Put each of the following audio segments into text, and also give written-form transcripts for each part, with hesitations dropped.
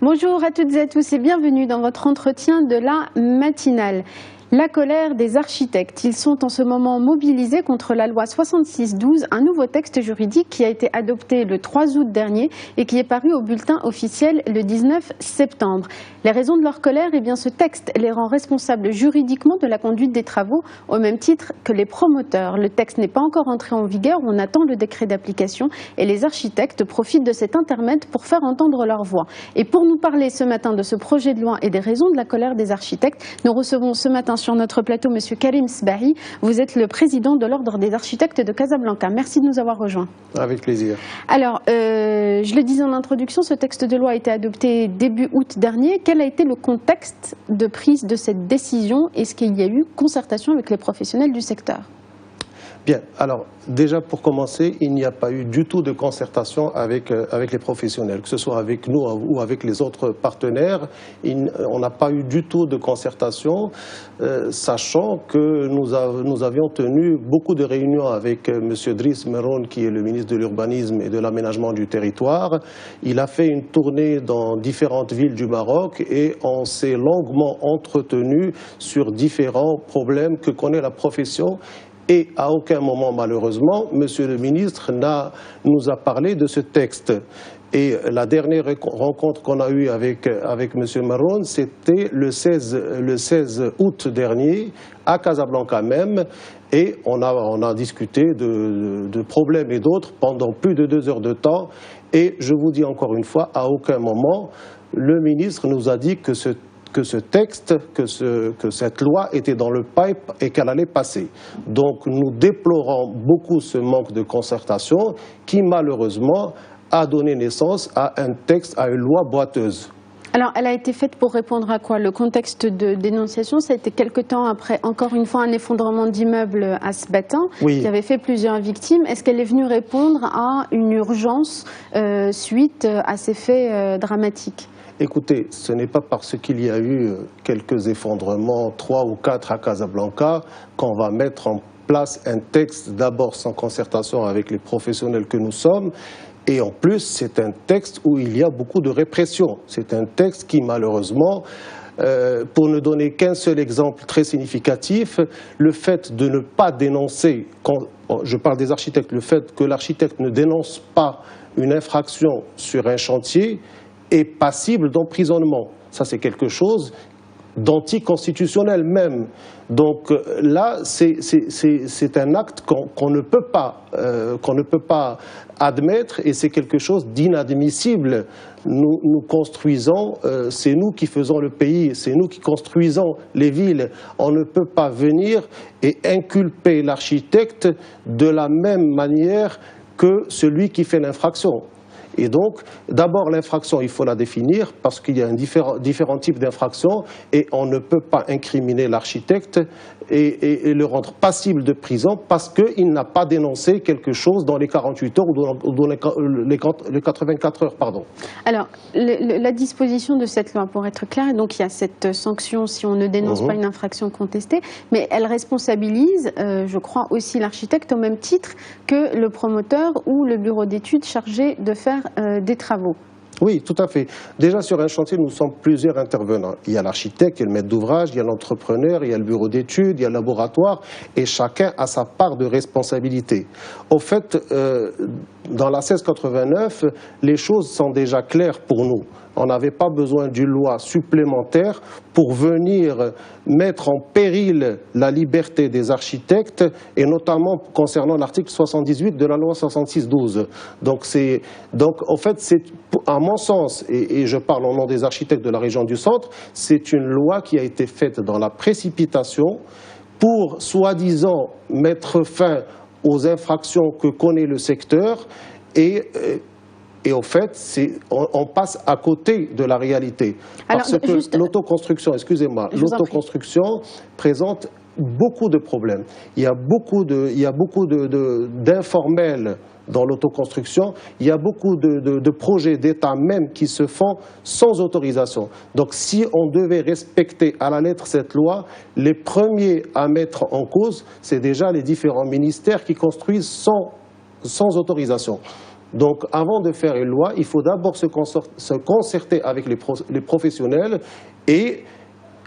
Bonjour à toutes et à tous et bienvenue dans votre entretien de la matinale. La colère des architectes. Ils sont en ce moment mobilisés contre la loi 66-12, un nouveau texte juridique qui a été adopté le 3 août dernier et qui est paru au bulletin officiel le 19 septembre. Les raisons de leur colère, eh bien, ce texte les rend responsables juridiquement de la conduite des travaux au même titre que les promoteurs. Le texte n'est pas encore entré en vigueur, on attend le décret d'application et les architectes profitent de cet intermède pour faire entendre leur voix. Et pour nous parler ce matin de ce projet de loi et des raisons de la colère des architectes, nous recevons ce matin sur notre plateau M. Karim Sbahi. Vous êtes le président de l'Ordre des architectes de Casablanca. Merci de nous avoir rejoints. Avec plaisir. Alors, je le disais en introduction, ce texte de loi a été adopté début août dernier. Quel a été le contexte de prise de cette décision? Est-ce qu'il y a eu concertation avec les professionnels du secteur? Bien, alors déjà pour commencer, il n'y a pas eu du tout de concertation avec les professionnels, que ce soit avec nous ou avec les autres partenaires. On n'a pas eu du tout de concertation, sachant que nous avions tenu beaucoup de réunions avec M. Driss Meroun, qui est le ministre de l'Urbanisme et de l'Aménagement du Territoire. Il a fait une tournée dans différentes villes du Maroc et on s'est longuement entretenu sur différents problèmes que connaît la profession. Et à aucun moment, malheureusement, Monsieur le ministre nous a parlé de ce texte. Et la dernière rencontre qu'on a eue avec M. Meroun, c'était le 16 août dernier, à Casablanca même, et on a discuté de problèmes et d'autres pendant plus de 2 heures de temps. Et je vous dis encore une fois, à aucun moment, le ministre nous a dit que ce texte, que cette loi était dans le pipe et qu'elle allait passer. Donc nous déplorons beaucoup ce manque de concertation qui malheureusement a donné naissance à un texte, à une loi boiteuse. Alors, elle a été faite pour répondre à quoi? Le contexte de dénonciation, ça a été quelque temps après, encore une fois, un effondrement d'immeubles à Sbatan, oui, qui avait fait plusieurs victimes. Est-ce qu'elle est venue répondre à une urgence suite à ces faits dramatiques? Écoutez, ce n'est pas parce qu'il y a eu quelques effondrements, 3 ou 4 à Casablanca, qu'on va mettre en place un texte d'abord sans concertation avec les professionnels que nous sommes. Et en plus, c'est un texte où il y a beaucoup de répression. C'est un texte qui, malheureusement, pour ne donner qu'un seul exemple très significatif, le fait de ne pas dénoncer, je parle des architectes, le fait que l'architecte ne dénonce pas une infraction sur un chantier est passible d'emprisonnement. Ça, c'est quelque chose d'anticonstitutionnel même. Donc là, c'est un acte qu'on ne peut pas admettre et c'est quelque chose d'inadmissible. Nous construisons, c'est nous qui faisons le pays, c'est nous qui construisons les villes. On ne peut pas venir et inculper l'architecte de la même manière que celui qui fait l'infraction. Et donc, d'abord, l'infraction, il faut la définir parce qu'il y a différents types d'infractions et on ne peut pas incriminer l'architecte et le rendre passible de prison parce qu'il n'a pas dénoncé quelque chose dans les 48 heures ou dans les 84 heures. Pardon. Alors, la disposition de cette loi, pour être clair, donc il y a cette sanction si on ne dénonce pas une infraction contestée, mais elle responsabilise, je crois, aussi l'architecte au même titre que le promoteur ou le bureau d'études chargé de faire des travaux. Oui, tout à fait. Déjà, sur un chantier, nous sommes plusieurs intervenants. Il y a l'architecte, il y a le maître d'ouvrage, il y a l'entrepreneur, il y a le bureau d'études, il y a le laboratoire, et chacun a sa part de responsabilité. Au fait, dans la 1689, les choses sont déjà claires pour nous. On n'avait pas besoin d'une loi supplémentaire pour venir mettre en péril la liberté des architectes et notamment concernant l'article 78 de la loi 66-12. Donc, en fait, c'est, à mon sens, et je parle au nom des architectes de la région du Centre, c'est une loi qui a été faite dans la précipitation pour, soi-disant, mettre fin aux infractions que connaît le secteur et au fait, on passe à côté de la réalité. Parce que l'autoconstruction, excusez-moi, l'autoconstruction présente beaucoup de problèmes. Il y a beaucoup d'informels dans l'autoconstruction. Il y a beaucoup de projets d'État même qui se font sans autorisation. Donc si on devait respecter à la lettre cette loi, les premiers à mettre en cause, c'est déjà les différents ministères qui construisent sans autorisation. Donc avant de faire une loi, il faut d'abord se concerter avec les professionnels et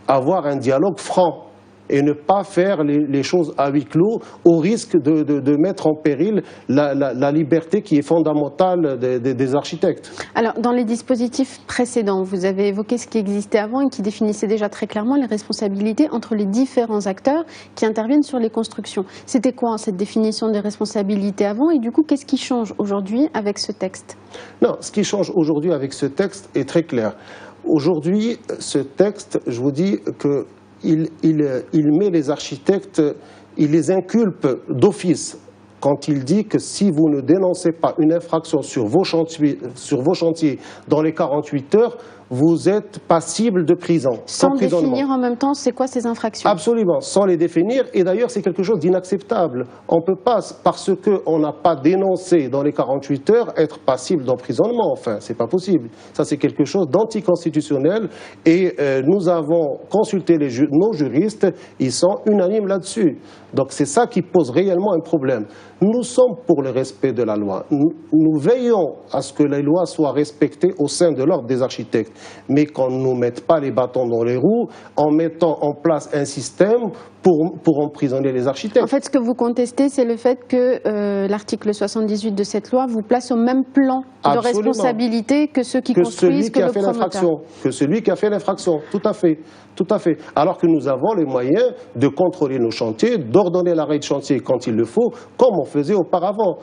avoir un dialogue franc et ne pas faire les choses à huis clos au risque de mettre en péril la liberté qui est fondamentale des architectes. Alors, dans les dispositifs précédents, vous avez évoqué ce qui existait avant et qui définissait déjà très clairement les responsabilités entre les différents acteurs qui interviennent sur les constructions. C'était quoi cette définition des responsabilités avant et du coup, qu'est-ce qui change aujourd'hui avec ce texte? Non, ce qui change aujourd'hui avec ce texte est très clair. Aujourd'hui, ce texte, je vous dis que il met les architectes, il les inculpe d'office quand il dit que si vous ne dénoncez pas une infraction sur vos chantiers dans les 48 heures, vous êtes passible de prison. Sans définir en même temps c'est quoi ces infractions? Absolument, sans les définir. Et d'ailleurs, c'est quelque chose d'inacceptable. On ne peut pas, parce qu'on n'a pas dénoncé dans les 48 heures, être passible d'emprisonnement. Enfin, c'est pas possible. Ça, c'est quelque chose d'anticonstitutionnel. Et nous avons consulté nos juristes, ils sont unanimes là-dessus. Donc c'est ça qui pose réellement un problème. Nous sommes pour le respect de la loi. Nous veillons à ce que les lois soient respectées au sein de l'ordre des architectes. Mais qu'on ne nous mette pas les bâtons dans les roues en mettant en place un système pour emprisonner les architectes. En fait, ce que vous contestez, c'est le fait que l'article 78 de cette loi vous place au même plan de responsabilité que ceux qui construisent, que le promoteur. Que celui qui a fait l'infraction, tout à fait. Tout à fait. Alors que nous avons les moyens de contrôler nos chantiers, d'ordonner l'arrêt de chantier quand il le faut, comme on faisait auparavant.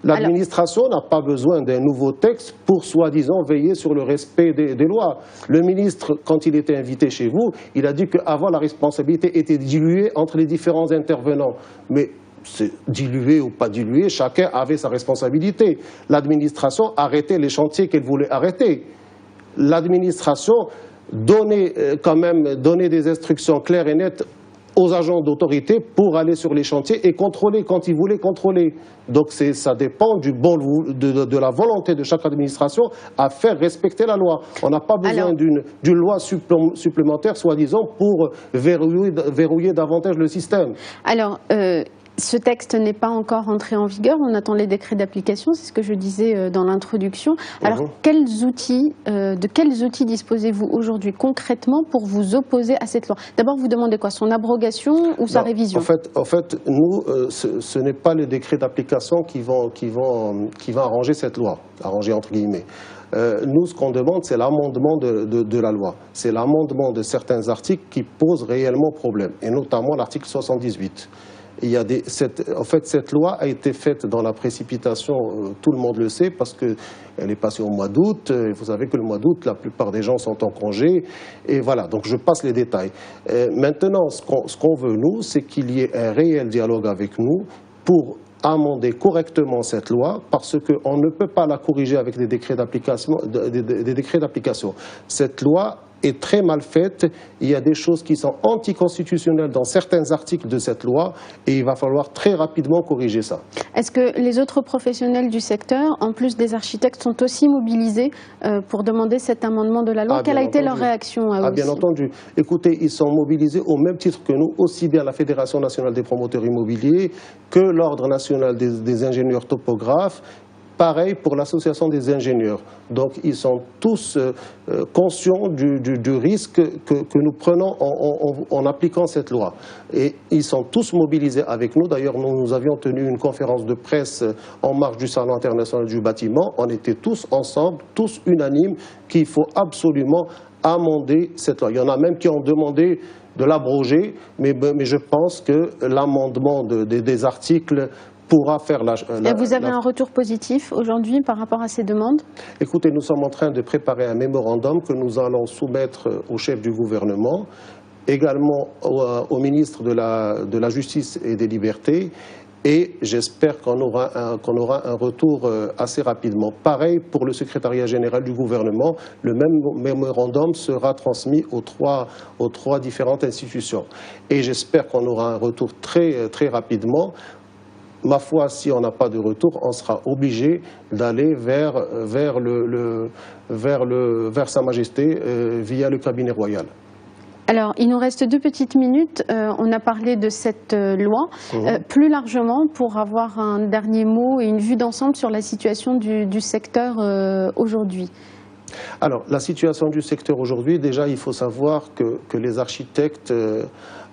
L'administration n'a pas besoin d'un nouveau texte pour, soi-disant, veiller sur le respect des lois. Le ministre, quand il était invité chez vous, il a dit qu'avant, la responsabilité était diluée entre les différents intervenants. Mais c'est dilué ou pas dilué, chacun avait sa responsabilité. L'administration arrêtait les chantiers qu'elle voulait arrêter. L'administration donnait des instructions claires et nettes aux agents d'autorité pour aller sur les chantiers et contrôler quand ils voulaient contrôler. Donc ça dépend de la volonté de chaque administration à faire respecter la loi. On n'a pas besoin d'une loi supplémentaire, soi-disant, pour verrouiller davantage le système. Alors, ce texte n'est pas encore entré en vigueur, on attend les décrets d'application, c'est ce que je disais dans l'introduction. Alors, de quels outils disposez-vous aujourd'hui concrètement pour vous opposer à cette loi? D'abord, vous demandez quoi? Son abrogation ou sa révision? En fait, nous, ce n'est pas les décrets d'application qui vont arranger cette loi, arranger entre guillemets. Nous, ce qu'on demande, c'est l'amendement de la loi. C'est l'amendement de certains articles qui posent réellement problème, et notamment l'article 78. En fait, cette loi a été faite dans la précipitation, tout le monde le sait, parce qu'elle est passée au mois d'août. Vous savez que le mois d'août, la plupart des gens sont en congé. Et voilà, donc je passe les détails. Maintenant, ce qu'on veut, nous, c'est qu'il y ait un réel dialogue avec nous pour amender correctement cette loi, parce qu'on ne peut pas la corriger avec des décrets d'application. Cette loi est très mal faite. Il y a des choses qui sont anticonstitutionnelles dans certains articles de cette loi et il va falloir très rapidement corriger ça. Est-ce que les autres professionnels du secteur, en plus des architectes, sont aussi mobilisés pour demander cet amendement de la loi? Quelle a été leur réaction à eux? Bien entendu. Écoutez, ils sont mobilisés au même titre que nous, aussi bien la Fédération nationale des promoteurs immobiliers que l'Ordre national des ingénieurs topographes. Pareil pour l'association des ingénieurs. Donc ils sont tous conscients du risque que nous prenons en appliquant cette loi. Et ils sont tous mobilisés avec nous. D'ailleurs, nous avions tenu une conférence de presse en marge du Salon international du bâtiment. On était tous ensemble, tous unanimes, qu'il faut absolument amender cette loi. Il y en a même qui ont demandé de l'abroger, mais je pense que l'amendement des articles pourra faire Et vous avez un retour positif aujourd'hui par rapport à ces demandes? Écoutez, nous sommes en train de préparer un mémorandum que nous allons soumettre au chef du gouvernement, également au ministre de la Justice et des Libertés, et j'espère qu'on aura un retour assez rapidement. Pareil pour le secrétariat général du gouvernement, le même mémorandum sera transmis aux trois différentes institutions. Et j'espère qu'on aura un retour très, très rapidement. Ma foi, si on n'a pas de retour, on sera obligé d'aller vers Sa Majesté via le cabinet royal. Alors, il nous reste 2 petites minutes. On a parlé de cette loi. Plus largement, pour avoir un dernier mot et une vue d'ensemble sur la situation du secteur aujourd'hui. Alors, la situation du secteur aujourd'hui, déjà, il faut savoir que les architectes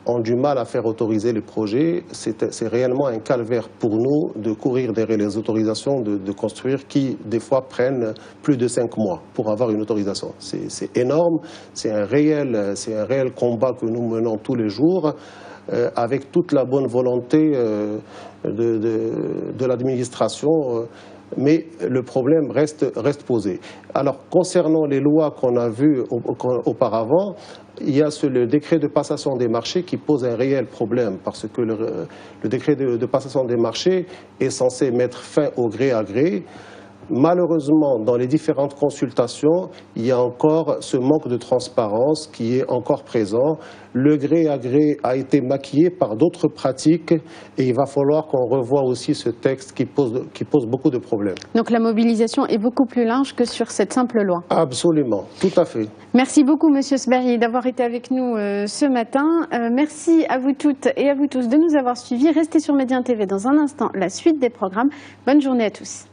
ont du mal à faire autoriser les projets. C'est réellement un calvaire pour nous de courir derrière les autorisations de construire qui, des fois, prennent plus de 5 mois pour avoir une autorisation. C'est énorme, c'est un réel combat que nous menons tous les jours avec toute la bonne volonté de l'administration. Mais le problème reste posé. Alors, concernant les lois qu'on a vues auparavant, il y a le décret de passation des marchés qui pose un réel problème parce que le décret de passation des marchés est censé mettre fin au gré à gré. Malheureusement, dans les différentes consultations, il y a encore ce manque de transparence qui est encore présent. Le gré à gré a été maquillé par d'autres pratiques et il va falloir qu'on revoie aussi ce texte qui pose beaucoup de problèmes. Donc la mobilisation est beaucoup plus large que sur cette simple loi. Absolument, tout à fait. Merci beaucoup, Monsieur Sberry, d'avoir été avec nous ce matin. Merci à vous toutes et à vous tous de nous avoir suivis. Restez sur Médien TV dans un instant, la suite des programmes. Bonne journée à tous.